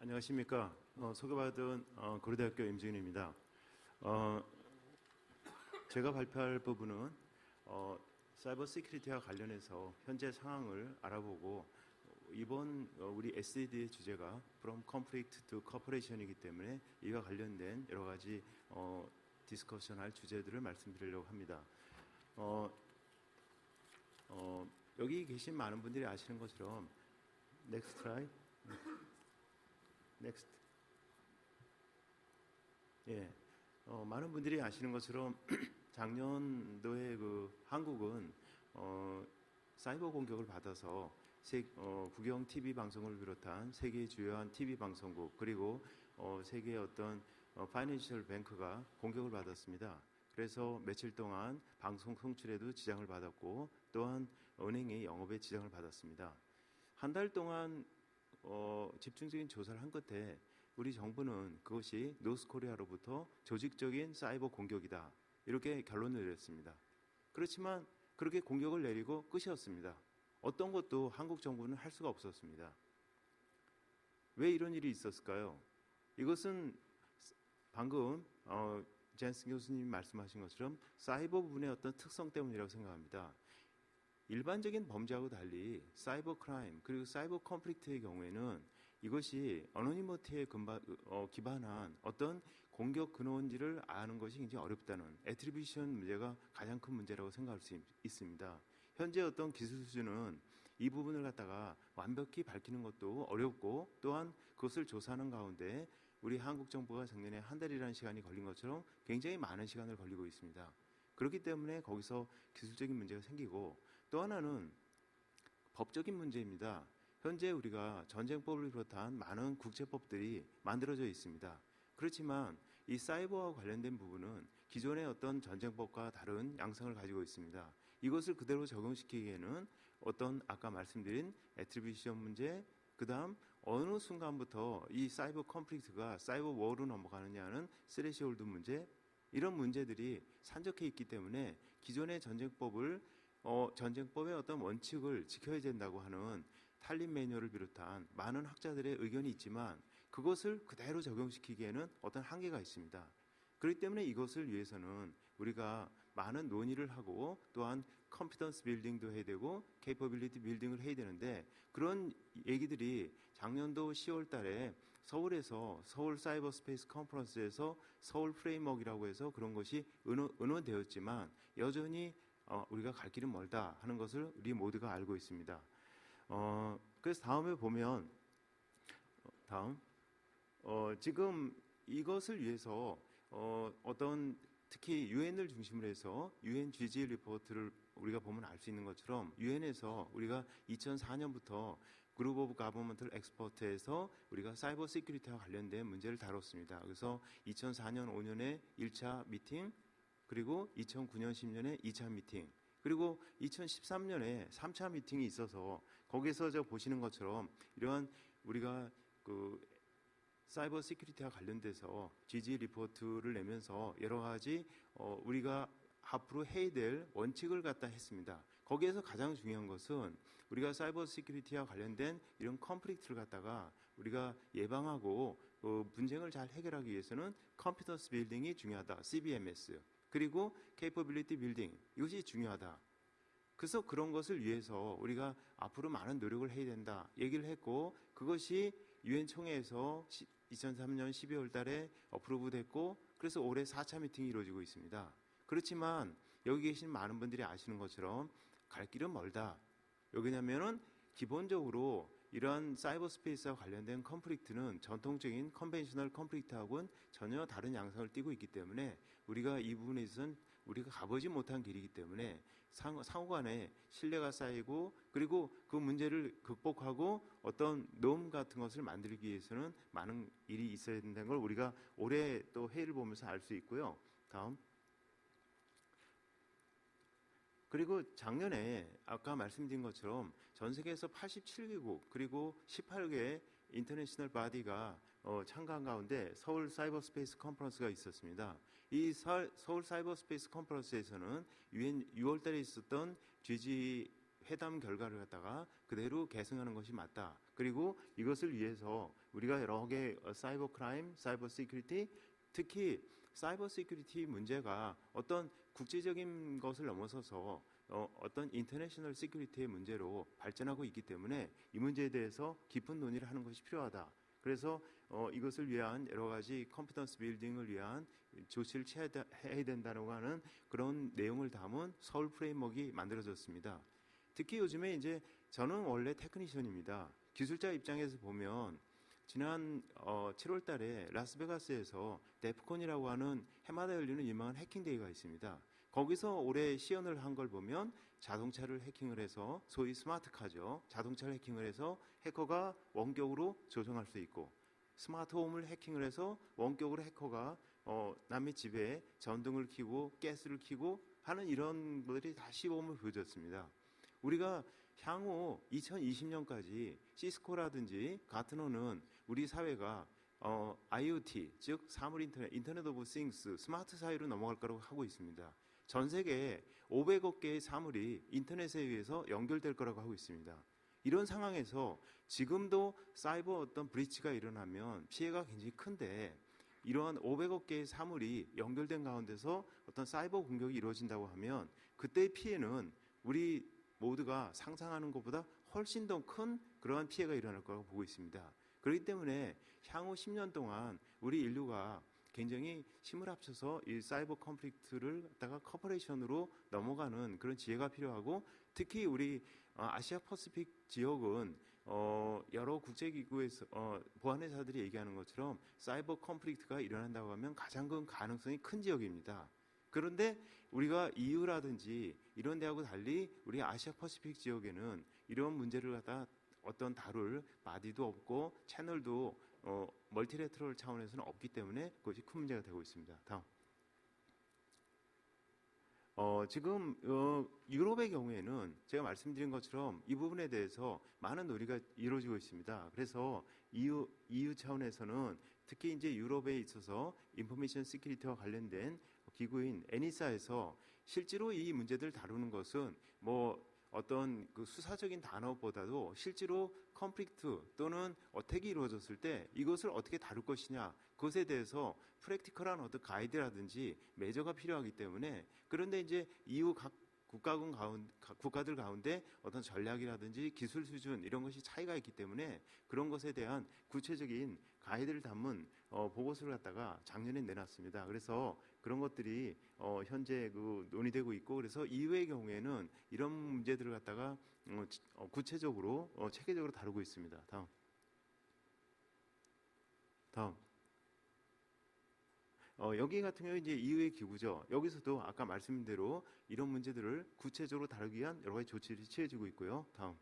안녕하십니까. 소개받은 고려대학교 임지훈입니다. 어, 제가 발표할 부분은 사이버 시큐리티와 관련해서 현재 상황을 알아보고 이번 우리 SED의 주제가 From Conflict to Cooperation이기 때문에 이와 관련된 여러 가지 디스커션할 주제들을 말씀드리려고 합니다. 여기 계신 많은 분들이 아시는 것처럼 Next slide. Next. 많은 분들이 아시는 것처럼 작년도에 한국은 사이버 공격을 받아서 국영 TV 방송을 비롯한 세계의 주요한 TV 방송국 그리고 세계의 어떤 파이낸셜 뱅크가 공격을 받았습니다. 그래서 며칠 동안 방송 송출에도 지장을 받았고 또한 은행의 영업에 지장을 받았습니다. 한 달 동안 집중적인 조사를 한 끝에 우리 정부는 그것이 노스코리아로부터 조직적인 사이버 공격이다 이렇게 결론을 내렸습니다. 그렇지만 그렇게 공격을 내리고 끝이었습니다. 어떤 것도 한국 정부는 할 수가 없었습니다. 왜 이런 일이 있었을까요? 이것은 방금 젠슨 교수님이 말씀하신 것처럼 사이버 부분의 어떤 특성 때문이라고 생각합니다. 일반적인 범죄하고 달리 사이버 크라임 그리고 사이버 컨플릭트의 경우에는 이것이 어노니머티에 기반한 어떤 공격 근원지를 아는 것이 굉장히 어렵다는 애트리뷰션 문제가 가장 큰 문제라고 생각할 수 있습니다. 현재 어떤 기술 수준은 이 부분을 갖다가 완벽히 밝히는 것도 어렵고 또한 그것을 조사하는 가운데 우리 한국 정부가 작년에 한 달이라는 시간이 걸린 것처럼 굉장히 많은 시간을 걸리고 있습니다. 그렇기 때문에 거기서 기술적인 문제가 생기고 또 하나는 법적인 문제입니다. 현재 우리가 전쟁법을 비롯한 많은 국제법들이 만들어져 있습니다. 그렇지만 이 사이버와 관련된 부분은 기존의 어떤 전쟁법과 다른 양상을 가지고 있습니다. 이것을 그대로 적용시키기에는 어떤 아까 말씀드린 애트리뷰션 문제, 그 다음 어느 순간부터 이 사이버 컨플릭트가 사이버 워로 넘어가느냐는 스레시홀드 문제, 이런 문제들이 산적해 있기 때문에 기존의 전쟁법의 어떤 원칙을 지켜야 된다고 하는 탈림 매뉴얼을 비롯한 많은 학자들의 의견이 있지만 그것을 그대로 적용시키기에는 어떤 한계가 있습니다. 그렇기 때문에 이것을 위해서는 우리가 많은 논의를 하고 또한 컴피던스 빌딩도 해야 되고 케이퍼빌리티 빌딩을 해야 되는데 그런 얘기들이 작년도 10월 달에 서울에서 서울 사이버 스페이스 컨퍼런스에서 서울 프레임워크라고 해서 그런 것이 의논되었지만 여전히 우리가 갈 길은 멀다 하는 것을 우리 모두가 알고 있습니다. 그래서 다음에 보면 지금 이것을 위해서 어떤 특히 유엔을 중심으로 해서 유엔 GG 리포트를 우리가 보면 알 수 있는 것처럼 유엔에서 우리가 2004년부터 그룹 오브 가버먼털 엑스퍼트에서 우리가 사이버 시큐리티와 관련된 문제를 다뤘습니다. 그래서 2004년 5년에 1차 미팅 그리고 2009년 10년에 2차 미팅 그리고 2013년에 3차 미팅이 있어서 거기서 보시는 것처럼 이러한 우리가 사이버 시큐리티와 관련돼서 GG 리포트를 내면서 여러 가지 우리가 앞으로 해야 될 원칙을 갖다 했습니다. 거기에서 가장 중요한 것은 우리가 사이버 시큐리티와 관련된 이런 컨플릭트를 갖다가 우리가 예방하고 분쟁을 잘 해결하기 위해서는 컴피턴스 빌딩이 중요하다. CBMS. 그리고 케이퍼빌리티 빌딩. 이것이 중요하다. 그래서 그런 것을 위해서 우리가 앞으로 많은 노력을 해야 된다 얘기를 했고 그것이 유엔 총회에서 2003년 12월 달에 어프로브 됐고 그래서 올해 4차 미팅이 이루어지고 있습니다. 그렇지만 여기 계신 많은 분들이 아시는 것처럼 갈 길은 멀다. 왜냐하면 기본적으로 이러한 사이버 스페이스와 관련된 컨플릭트는 전통적인 컨벤셔널 컨플릭트하고는 전혀 다른 양상을 띠고 있기 때문에 우리가 이 부분에 있어서는 우리가 가보지 못한 길이기 때문에 상호간에 신뢰가 쌓이고 그리고 그 문제를 극복하고 어떤 놈 같은 것을 만들기 위해서는 많은 일이 있어야 된다는 걸 우리가 올해 또 회의를 보면서 알 수 있고요. 다음. 그리고 작년에 아까 말씀드린 것처럼 전 세계에서 87개국 그리고 18개의 인터내셔널 바디가 참가한 가운데 서울 사이버 스페이스 컨퍼런스가 있었습니다. 이 서울 사이버 스페이스 컨퍼런스에서는 유엔 6월 달에 있었던 GG 회담 결과를 갖다가 그대로 계승하는 것이 맞다. 그리고 이것을 위해서 우리가 여러 개 사이버 크라임, 사이버 시큐리티, 특히 사이버 시큐리티 문제가 어떤 국제적인 것을 넘어서서 어떤 인터내셔널 시큐리티의 문제로 발전하고 있기 때문에 이 문제에 대해서 깊은 논의를 하는 것이 필요하다. 그래서 이것을 위한 여러 가지 컴피턴스 빌딩을 위한 조치를 취해야 된다고 하는 그런 내용을 담은 서울 프레임워크가 만들어졌습니다. 특히 요즘에 이제 저는 원래 테크니션입니다. 기술자 입장에서 보면 지난 7월 달에 라스베가스에서 데프콘이라고 하는 해마다 열리는 유명한 해킹데이가 있습니다. 거기서 올해 시연을 한 걸 보면 자동차를 해킹을 해서 소위 스마트카죠. 자동차를 해킹을 해서 해커가 원격으로 조정할 수 있고 스마트홈을 해킹을 해서 원격으로 해커가 남의 집에 전등을 켜고 가스를 켜고 하는 이런 것들이 다 시범을 보여줬습니다. 우리가 향후 2020년까지 시스코라든지 가트너는 우리 사회가 IoT, 즉 사물 인터넷 오브 싱스, 스마트 사회로 넘어갈 거라고 하고 있습니다. 전 세계에 500억 개의 사물이 인터넷에 의해서 연결될 거라고 하고 있습니다. 이런 상황에서 지금도 사이버 어떤 브리치가 일어나면 피해가 굉장히 큰데 이러한 500억 개의 사물이 연결된 가운데서 어떤 사이버 공격이 이루어진다고 하면 그때의 피해는 우리 모두가 상상하는 것보다 훨씬 더 큰 그러한 피해가 일어날 거라고 보고 있습니다. 그렇기 때문에 향후 10년 동안 우리 인류가 굉장히 힘을 합쳐서 이 사이버 컨플릭트를 갖다가 커퍼레이션으로 넘어가는 그런 지혜가 필요하고 특히 우리 아시아 퍼시픽 지역은 여러 국제기구에서 보안회사들이 얘기하는 것처럼 사이버 컨플릭트가 일어난다고 하면 가장 큰 가능성이 큰 지역입니다. 그런데 우리가 EU라든지 이런 데하고 달리 우리 아시아 퍼시픽 지역에는 이런 문제를 갖다 어떤 다룰 바디도 없고 채널도 멀티레터럴 차원에서는 없기 때문에 그것이 큰 문제가 되고 있습니다. 다음. 지금 유럽의 경우에는 제가 말씀드린 것처럼 이 부분에 대해서 많은 논의가 이루어지고 있습니다. 그래서 EU 차원에서는 특히 이제 유럽에 있어서 인포메이션 시큐리티와 관련된 기구인 에니사에서 실제로 이 문제들을 다루는 것은 뭐 어떤 그 수사적인 단어보다도 실제로 컨플릭트 또는 어택이 이루어졌을 때 이것을 어떻게 다룰 것이냐 그것에 대해서 프랙티컬한 어떤 가이드라든지 매저가 필요하기 때문에 그런데 이제 EU 각 국가들 가운데 어떤 전략이라든지 기술 수준 이런 것이 차이가 있기 때문에 그런 것에 대한 구체적인 가이드를 담은 보고서를 갖다가 작년에 내놨습니다. 그래서 그런 것들이 현재 그 논의되고 있고 그래서 EU의 경우에는 이런 문제들을 갖다가 구체적으로 체계적으로 다루고 있습니다. 다음. 여기 같은 경우에 이제 EU의 기구죠. 여기서도 아까 말씀드린 대로 이런 문제들을 구체적으로 다루기 위한 여러 가지 조치들이 취해지고 있고요. 다음.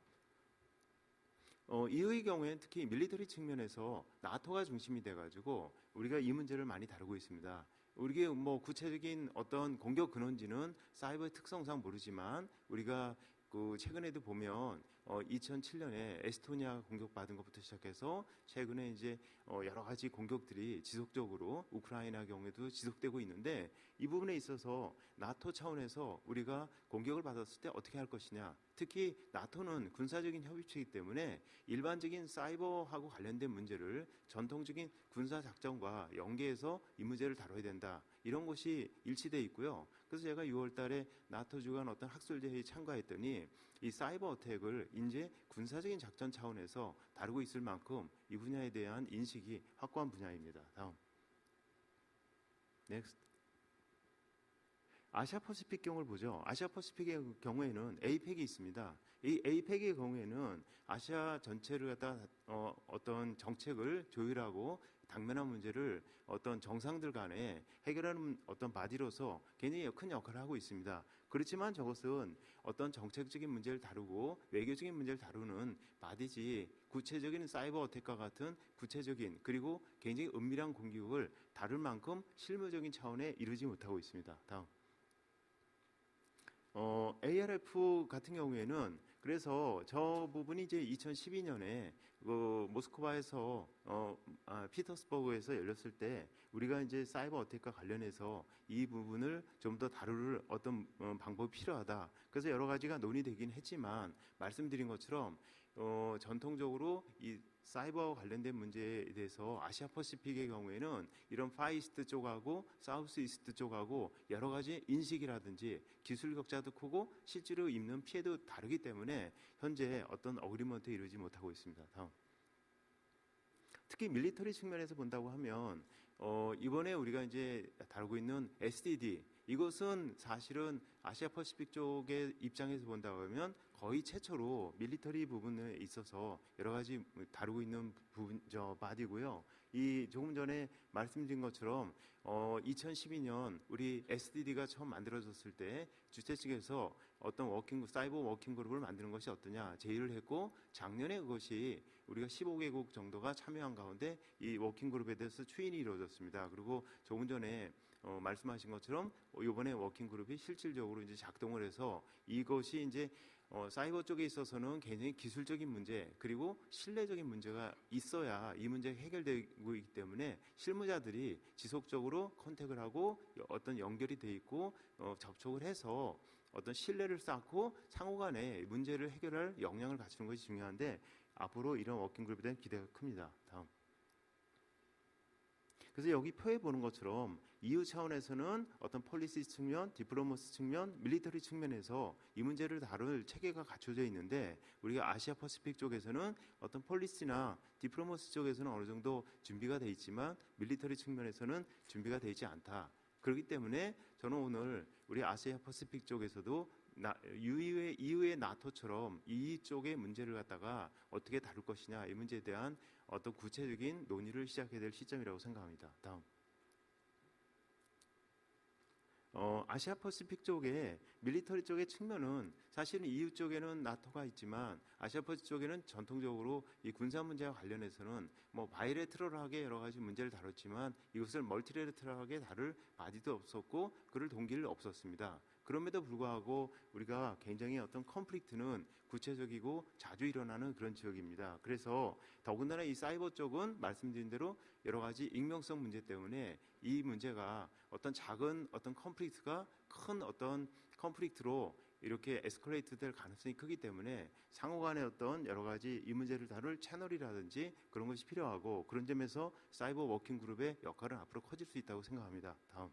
EU의 경우에는 특히 밀리터리 측면에서 나토가 중심이 돼가지고 우리가 이 문제를 많이 다루고 있습니다. 우리가 뭐 구체적인 어떤 공격 근원지는 사이버의 특성상 모르지만 우리가 그 최근에도 보면 2007년에 에스토니아 공격받은 것부터 시작해서 최근에 이제 여러 가지 공격들이 지속적으로 우크라이나 경우에도 지속되고 있는데 이 부분에 있어서 나토 차원에서 우리가 공격을 받았을 때 어떻게 할 것이냐 특히 나토는 군사적인 협의체이기 때문에 일반적인 사이버하고 관련된 문제를 전통적인 군사작전과 연계해서 이 문제를 다뤄야 된다 이런 것이 일치되어 있고요. 그래서 제가 6월 달에 나토 주간 어떤 학술대회에 참가했더니 이 사이버 어택을 이제 군사적인 작전 차원에서 다루고 있을 만큼 이 분야에 대한 인식이 확고한 분야입니다. 다음. 넥스트. 아시아 퍼시픽 경우를 보죠. 아시아 퍼시픽의 경우에는 에이펙이 있습니다. 이 에이펙의 경우에는 아시아 전체를 갖다 어떤 정책을 조율하고 당면한 문제를 어떤 정상들 간에 해결하는 어떤 바디로서 굉장히 큰 역할을 하고 있습니다. 그렇지만 저것은 어떤 정책적인 문제를 다루고 외교적인 문제를 다루는 바디지 구체적인 사이버 어택과 같은 구체적인 그리고 굉장히 은밀한 공격을 다룰 만큼 실무적인 차원에 이루지 못하고 있습니다. 다음. ARF 같은 경우에는 그래서 저 부분이 이제 2012년에 그 모스크바에서 피터스버그에서 열렸을 때 우리가 이제 사이버 어택과 관련해서 이 부분을 좀 더 다룰 어떤 방법이 필요하다. 그래서 여러 가지가 논의되긴 했지만 말씀드린 것처럼 전통적으로 이 사이버 관련된 문제에 대해서 아시아 퍼시픽의 경우에는 이런 파이스트 쪽하고 사우스 이스트 쪽하고 여러 가지 인식이라든지 기술 격차도 크고 실제로 입는 피해도 다르기 때문에 현재 어떤 어그리먼트에 이르지 못하고 있습니다. 다음. 특히 밀리터리 측면에서 본다고 하면 이번에 우리가 이제 다루고 있는 SDD 이것은 사실은 아시아 퍼시픽 쪽의 입장에서 본다고 하면 거의 최초로 밀리터리 부분에 있어서 여러 가지 다루고 있는 부분 바디고요. 이 조금 전에 말씀드린 것처럼 2012년 우리 SDD가 처음 만들어졌을 때 주최 측에서 어떤 사이버 워킹 그룹을 만드는 것이 어떠냐 제의를 했고 작년에 그것이 우리가 15개국 정도가 참여한 가운데 이 워킹 그룹에 대해서 추인이 이루어졌습니다. 그리고 조금 전에 말씀하신 것처럼 이번에 워킹 그룹이 실질적으로 이제 작동을 해서 이것이 이제 사이버 쪽에 있어서는 굉장히 기술적인 문제 그리고 신뢰적인 문제가 있어야 이 문제가 해결되고 있기 때문에 실무자들이 지속적으로 컨택을 하고 어떤 연결이 돼 있고 접촉을 해서 어떤 신뢰를 쌓고 상호간에 문제를 해결할 역량을 갖추는 것이 중요한데 앞으로 이런 워킹그룹에 대한 기대가 큽니다. 다음. 그래서 여기 표에 보는 것처럼 EU 차원에서는 어떤 폴리시 측면, 디플로머스 측면, 밀리터리 측면에서 이 문제를 다룰 체계가 갖춰져 있는데 우리가 아시아 퍼시픽 쪽에서는 어떤 폴리시나 디플로머스 쪽에서는 어느 정도 준비가 돼 있지만 밀리터리 측면에서는 준비가 되지 않다. 그렇기 때문에 저는 오늘 우리 아시아 퍼시픽 쪽에서도 EU의 나토처럼 이쪽의 문제를 갖다가 어떻게 다룰 것이냐 이 문제에 대한 어떤 구체적인 논의를 시작해야 될 시점이라고 생각합니다. 다음. 아시아 퍼시픽 쪽에 밀리터리 쪽의 측면은 사실은 EU 쪽에는 나토가 있지만 아시아 퍼시픽 쪽에는 전통적으로 이 군사 문제와 관련해서는 뭐 바이레트럴하게 여러 가지 문제를 다뤘지만 이것을 멀티레트럴하게 다룰 바디도 없었고 그럴 동기를 없었습니다. 그럼에도 불구하고 우리가 굉장히 어떤 컨플릭트는 구체적이고 자주 일어나는 그런 지역입니다. 그래서 더군다나 이 사이버 쪽은 말씀드린 대로 여러 가지 익명성 문제 때문에 이 문제가 어떤 작은 어떤 컨플릭트가 큰 어떤 컨플릭트로 이렇게 에스컬레이트 될 가능성이 크기 때문에 상호간의 어떤 여러 가지 이 문제를 다룰 채널이라든지 그런 것이 필요하고 그런 점에서 사이버 워킹 그룹의 역할은 앞으로 커질 수 있다고 생각합니다. 다음.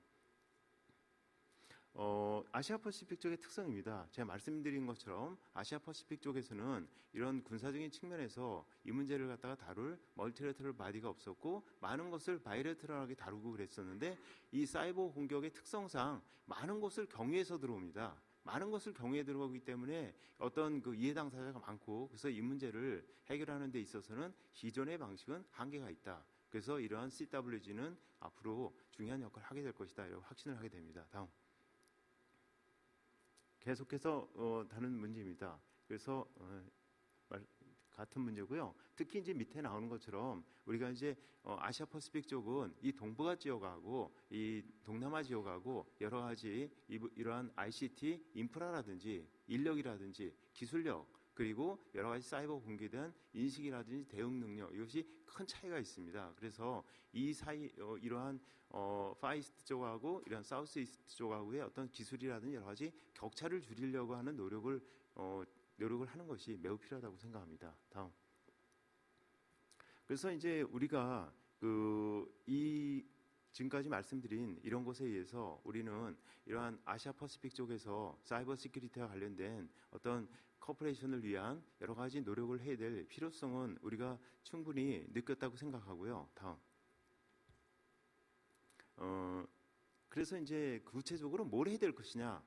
아시아 퍼시픽 쪽의 특성입니다. 제가 말씀드린 것처럼 아시아 퍼시픽 쪽에서는 이런 군사적인 측면에서 이 문제를 갖다가 다룰 멀티레터럴 바디가 없었고 많은 것을 바이레터럴하게 다루고 그랬었는데 이 사이버 공격의 특성상 많은 것을 경유해서 들어옵니다. 많은 것을 경유해 들어오기 때문에 어떤 그 이해 당사자가 많고 그래서 이 문제를 해결하는 데 있어서는 기존의 방식은 한계가 있다. 그래서 이러한 CWG는 앞으로 중요한 역할을 하게 될 것이다. 이라고 확신을 하게 됩니다. 다음. 계속해서 다른 문제입니다. 그래서 같은 문제고요. 특히 이제 밑에 나오는 것처럼 우리가 이제 아시아 퍼시픽 쪽은 이 동북아 지역하고 이 동남아 지역하고 여러 가지 이러한 ICT 인프라라든지 인력이라든지 기술력 그리고 여러 가지 사이버 공격에 대한 인식이라든지 대응 능력 이것이 큰 차이가 있습니다. 그래서 이 사이 이러한 파이스트 쪽하고 이런 사우스 이스트 쪽하고의 어떤 기술이라든지 여러 가지 격차를 줄이려고 하는 노력을 하는 것이 매우 필요하다고 생각합니다. 다음. 그래서 이제 우리가 지금까지 말씀드린 이런 것에 의해서 우리는 이러한 아시아 퍼시픽 쪽에서 사이버 시큐리티와 관련된 어떤 코퍼레이션을 위한 여러 가지 노력을 해야 될 필요성은 우리가 충분히 느꼈다고 생각하고요. 다음. 그래서 이제 구체적으로 뭘 해야 될 것이냐?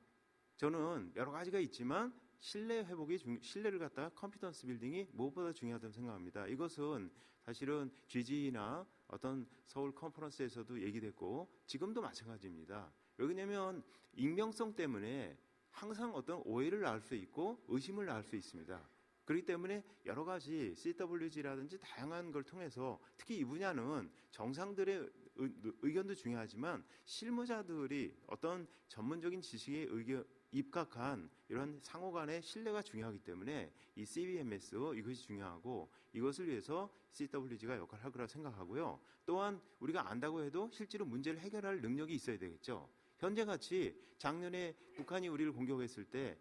저는 여러 가지가 있지만 신뢰 회복이 신뢰를 갖다가 컨피던스 빌딩이 무엇보다 중요하다고 생각합니다. 이것은 사실은 GG나 어떤 서울 컨퍼런스에서도 얘기됐고 지금도 마찬가지입니다. 왜냐하면 익명성 때문에 항상 어떤 오해를 낳을 수 있고 의심을 낳을 수 있습니다. 그렇기 때문에 여러 가지 CWG라든지 다양한 걸 통해서 특히 이 분야는 정상들의 의견도 중요하지만 실무자들이 어떤 전문적인 지식에 입각한 이런 상호 간의 신뢰가 중요하기 때문에 이 CBMS 이것이 중요하고 이것을 위해서 CWG가 역할을 할 거라고 생각하고요. 또한 우리가 안다고 해도 실제로 문제를 해결할 능력이 있어야 되겠죠. 현재같이 작년에 북한이 우리를 공격했을 때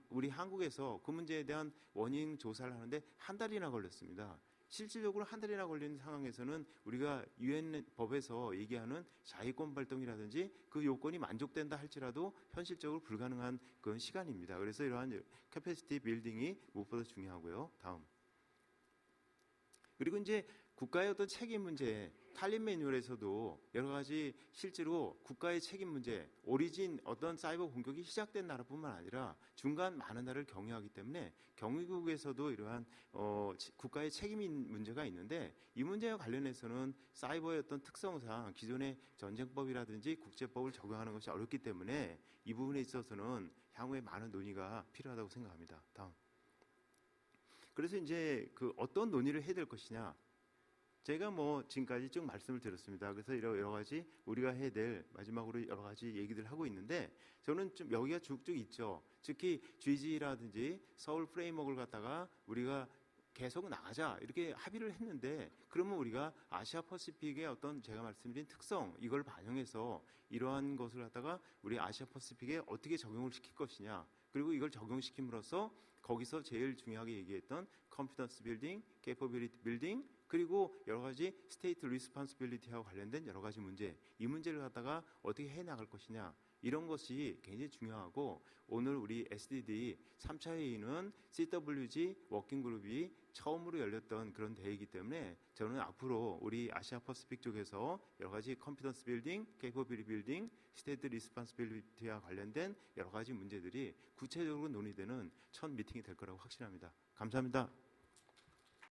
우리 한국에서 그 문제에 대한 원인 조사를 하는데 한 달이나 걸렸습니다. 실질적으로 한 달이나 걸리는 상황에서는 우리가 유엔 법에서 얘기하는 자위권 발동이라든지 그 요건이 만족된다 할지라도 현실적으로 불가능한 그런 시간입니다. 그래서 이러한 캐패시티 빌딩이 무엇보다 중요하고요. 다음. 그리고 이제 국가의 어떤 책임 문제, 탈림 매뉴얼에서도 여러 가지 실제로 국가의 책임 문제, 오리진 어떤 사이버 공격이 시작된 나라뿐만 아니라 중간 많은 나라를 경유하기 때문에 경유국에서도 이러한 국가의 책임 문제가 있는데 이 문제와 관련해서는 사이버의 어떤 특성상 기존의 전쟁법이라든지 국제법을 적용하는 것이 어렵기 때문에 이 부분에 있어서는 향후에 많은 논의가 필요하다고 생각합니다. 다음. 그래서 이제 그 어떤 논의를 해야 될 것이냐. 제가 지금까지 쭉 말씀을 드렸습니다. 그래서 여러 가지 우리가 해야 될 마지막으로 여러 가지 얘기들 하고 있는데 저는 좀 여기가 쭉쭉 있죠. 특히 GG라든지 서울 프레임워크를 갖다가 우리가 계속 나가자 이렇게 합의를 했는데 그러면 우리가 아시아 퍼시픽의 어떤 제가 말씀드린 특성 이걸 반영해서 이러한 것을 갖다가 우리 아시아 퍼시픽에 어떻게 적용을 시킬 것이냐 그리고 이걸 적용시킴으로써 거기서 제일 중요하게 얘기했던 컨피던스 빌딩, 캐퍼빌리티 빌딩 그리고 여러 가지 스테이트 리스폰시빌리티하고 관련된 여러 가지 문제 이 문제를 갖다가 어떻게 해나갈 것이냐 이런 것이 굉장히 중요하고 오늘 우리 SDD 3차 회의는 CWG 워킹그룹이 처음으로 열렸던 그런 대회이기 때문에 저는 앞으로 우리 아시아 퍼시픽 쪽에서 여러 가지 컨피던스 빌딩, 캐퍼빌리티 빌딩, 스테이트 리스폰시빌리티와 관련된 여러 가지 문제들이 구체적으로 논의되는 첫 미팅이 될 거라고 확신합니다. 감사합니다.